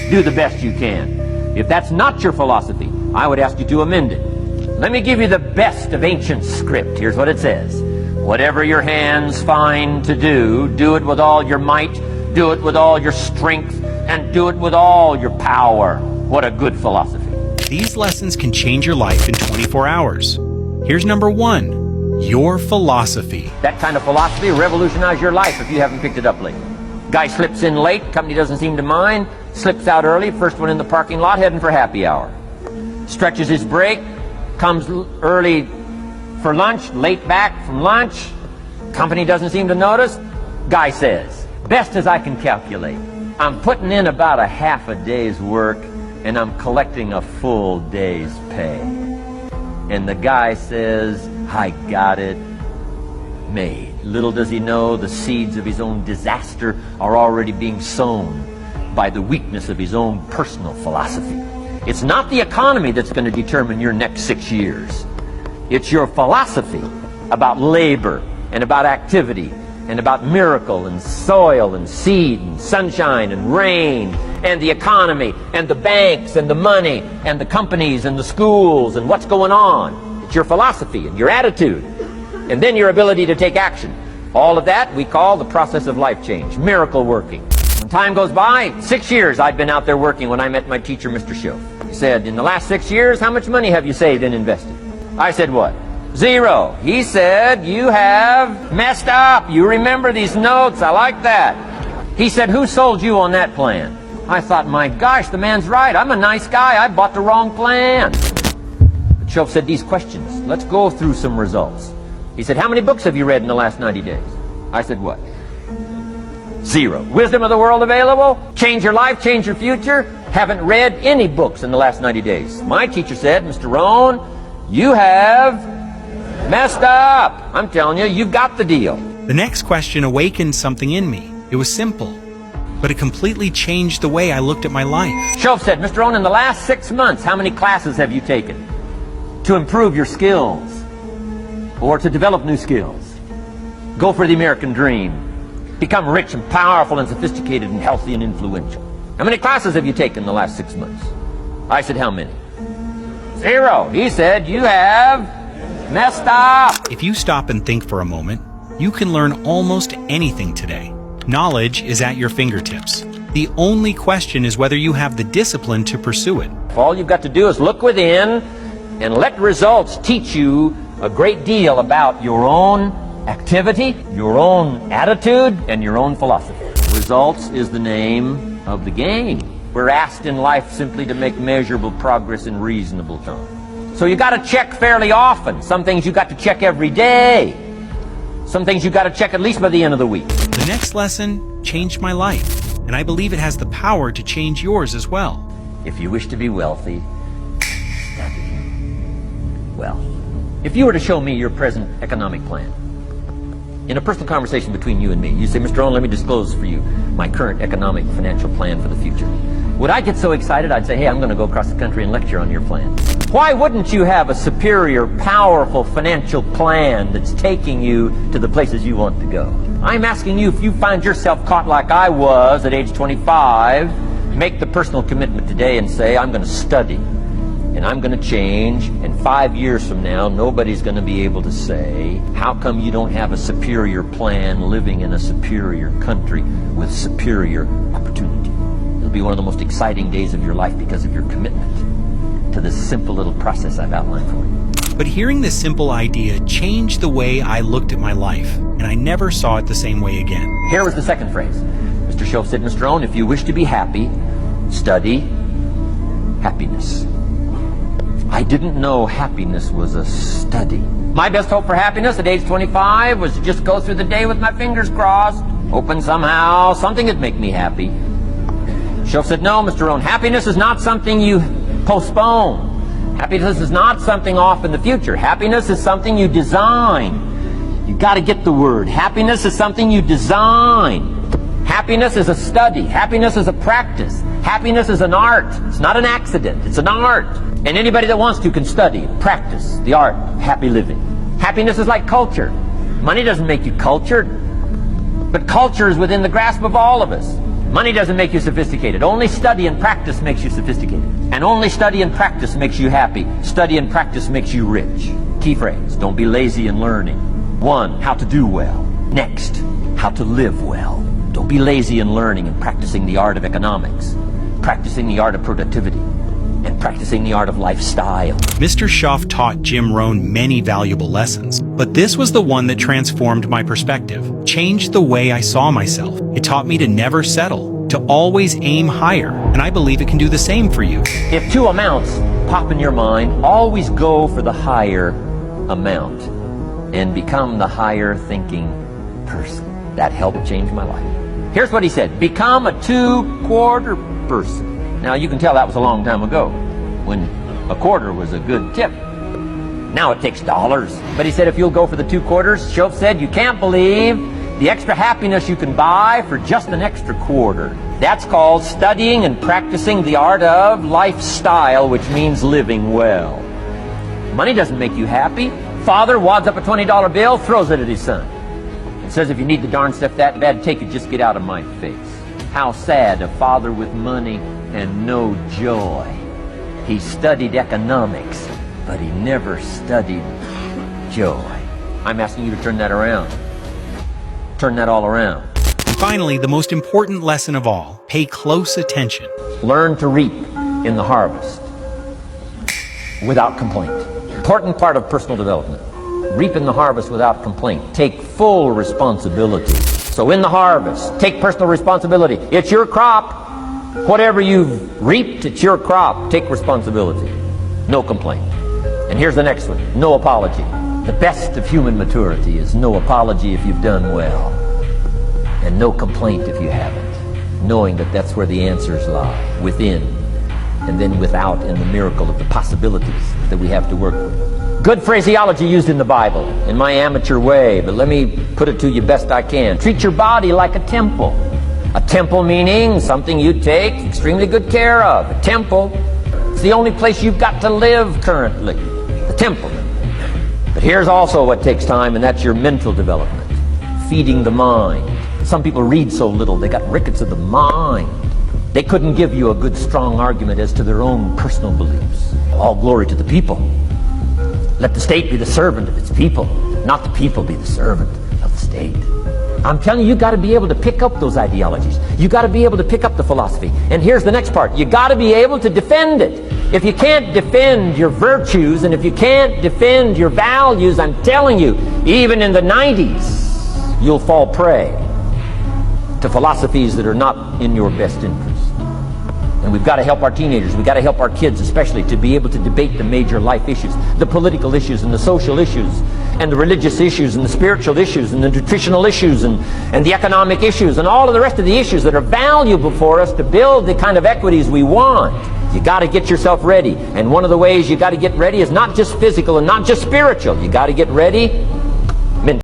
Do the best you can. If that's not your philosophy, I would ask you to amend it. Let me give you the best of ancient script. Here's what it says. Whatever your hands find to do, do it with all your might, do it with all your strength, and do it with all your power. What a good philosophy. These lessons can change your life in 24 hours. Here's number 1, your philosophy. That kind of philosophy will revolutionize your life if you haven't picked it up lately. Guy slips in late, company doesn't seem to mind, slips out early, first one in the parking lot, heading for happy hour. Stretches his break, comes early for lunch, late back from lunch, company doesn't seem to notice. Guy says, best as I can calculate, I'm putting in about a half a day's work and I'm collecting a full day's pay. And the guy says, I got it made. Little does he know the seeds of his own disaster are already being sown by the weakness of his own personal philosophy. It's not the economy that's going to determine your next 6 years. It's your philosophy about labor and about activity and about miracle and soil and seed and sunshine and rain and the economy and the banks and the money and the companies and the schools and what's going on. It's your philosophy and your attitude and then your ability to take action. All of that we call the process of life change, miracle working. When time goes by, 6 years I'd been out there working when I met my teacher, Mr. Schoaf. He said, in the last 6 years, how much money have you saved and invested? I said, what? 0. He said, you have messed up. You remember these notes. I like that. He said, who sold you on that plan? I thought, my gosh, the man's right. I'm a nice guy. I bought the wrong plan. But Schoaf said these questions. Let's go through some results. He said, how many books have you read in the last 90 days? I said, what? 0. Wisdom of the world available? Change your life, change your future? Haven't read any books in the last 90 days. My teacher said, Mr. Rohn, you have messed up. I'm telling you, you've got the deal. The next question awakened something in me. It was simple, but it completely changed the way I looked at my life. Schoaf said, Mr. Rohn, in the last 6 months, how many classes have you taken to improve your skills or to develop new skills? Go for the American dream. Become rich and powerful and sophisticated and healthy and influential. How many classes have you taken in the last 6 months? I said, how many? 0. He said, you have messed up. If you stop and think for a moment, you can learn almost anything today. Knowledge is at your fingertips. The only question is whether you have the discipline to pursue it. All you've got to do is look within and let results teach you a great deal about your own activity, your own attitude, and your own philosophy. Results is the name of the game. We're asked in life simply to make measurable progress in reasonable time. So you got to check fairly often. Some things you got to check every day. Some things you got to check at least by the end of the week. The next lesson changed my life, and I believe it has the power to change yours as well. If you wish to be wealthy, study wealth. If you were to show me your present economic plan, in a personal conversation between you and me, you say, Mr. Rohn, let me disclose for you my current economic financial plan for the future. Would I get so excited I'd say, hey, I'm going to go across the country and lecture on your plan? Why wouldn't you have a superior, powerful financial plan that's taking you to the places you want to go? I'm asking you, if you find yourself caught like I was at age 25, make the personal commitment today and say, I'm going to study and I'm going to change, and 5 years from now, nobody's going to be able to say, how come you don't have a superior plan living in a superior country with superior opportunity? It'll be one of the most exciting days of your life because of your commitment to this simple little process I've outlined for you. But hearing this simple idea changed the way I looked at my life, and I never saw it the same way again. Here was the second phrase. Mr. Schoaf said, Mr. Rohn, if you wish to be happy, study happiness. I didn't know happiness was a study. My best hope for happiness at age 25 was to just go through the day with my fingers crossed, hoping somehow something would make me happy. Schoaf said, no, Mr. Rohn, happiness is not something you postpone. Happiness is not something off in the future. Happiness is something you design. You got to get the word. Happiness is something you design. Happiness is a study. Happiness is a practice. Happiness is an art. It's not an accident. It's an art. And anybody that wants to can study, practice the art of happy living. Happiness is like culture. Money doesn't make you cultured, but culture is within the grasp of all of us. Money doesn't make you sophisticated. Only study and practice makes you sophisticated. And only study and practice makes you happy. Study and practice makes you rich. Key phrase, don't be lazy in learning. 1, how to do well. Next, how to live well. Don't be lazy in learning and practicing the art of economics, practicing the art of productivity, and practicing the art of lifestyle. Mr. Schaff taught Jim Rohn many valuable lessons, but this was the one that transformed my perspective, changed the way I saw myself. It taught me to never settle, to always aim higher, and I believe it can do the same for you. If 2 amounts pop in your mind, always go for the higher amount and become the higher thinking person. That helped change my life. Here's what he said: become a 2-quarter person. Now, you can tell that was a long time ago, when a quarter was a good tip. Now it takes dollars. But he said if you'll go for the 2 quarters, Schoaf said, you can't believe the extra happiness you can buy for just an extra quarter. That's called studying and practicing the art of lifestyle, which means living well. Money doesn't make you happy. Father wads up a $20 bill, throws it at his son, and says, if you need the darn stuff that bad, take it, just get out of my face. How sad, a father with money and no joy. He studied economics, but he never studied joy. I'm asking you to turn that around. Turn that all around. And finally, the most important lesson of all, pay close attention. Learn to reap in the harvest without complaint. Important part of personal development. Reap in the harvest without complaint. Take full responsibility. So in the harvest, take personal responsibility. It's your crop. Whatever you've reaped, it's your crop. Take responsibility. No complaint. And here's the next one. No apology. The best of human maturity is no apology if you've done well, and no complaint if you haven't, knowing that that's where the answers lie, within, and then without, in the miracle of the possibilities that we have to work with. Good phraseology used in the Bible, in my amateur way, but let me put it to you best I can. Treat your body like a temple. A temple meaning something you take extremely good care of. A temple, it's the only place you've got to live currently. The temple. But here's also what takes time, and that's your mental development. Feeding the mind. Some people read so little, they got rickets of the mind. They couldn't give you a good, strong argument as to their own personal beliefs. All glory to the people. Let the state be the servant of its people, not the people be the servant of the state. I'm telling you, you got to be able to pick up those ideologies. You got to be able to pick up the philosophy. And here's the next part. You got to be able to defend it. If you can't defend your virtues, and if you can't defend your values, I'm telling you, even in the 90s, you'll fall prey to philosophies that are not in your best interest. And we've got to help our teenagers, we've got to help our kids especially to be able to debate the major life issues, the political issues and the social issues, and the religious issues and the spiritual issues and the nutritional issues and the economic issues and all of the rest of the issues that are valuable for us to build the kind of equities we want. You got to get yourself ready. And one of the ways you got to get ready is not just physical and not just spiritual. You got to get ready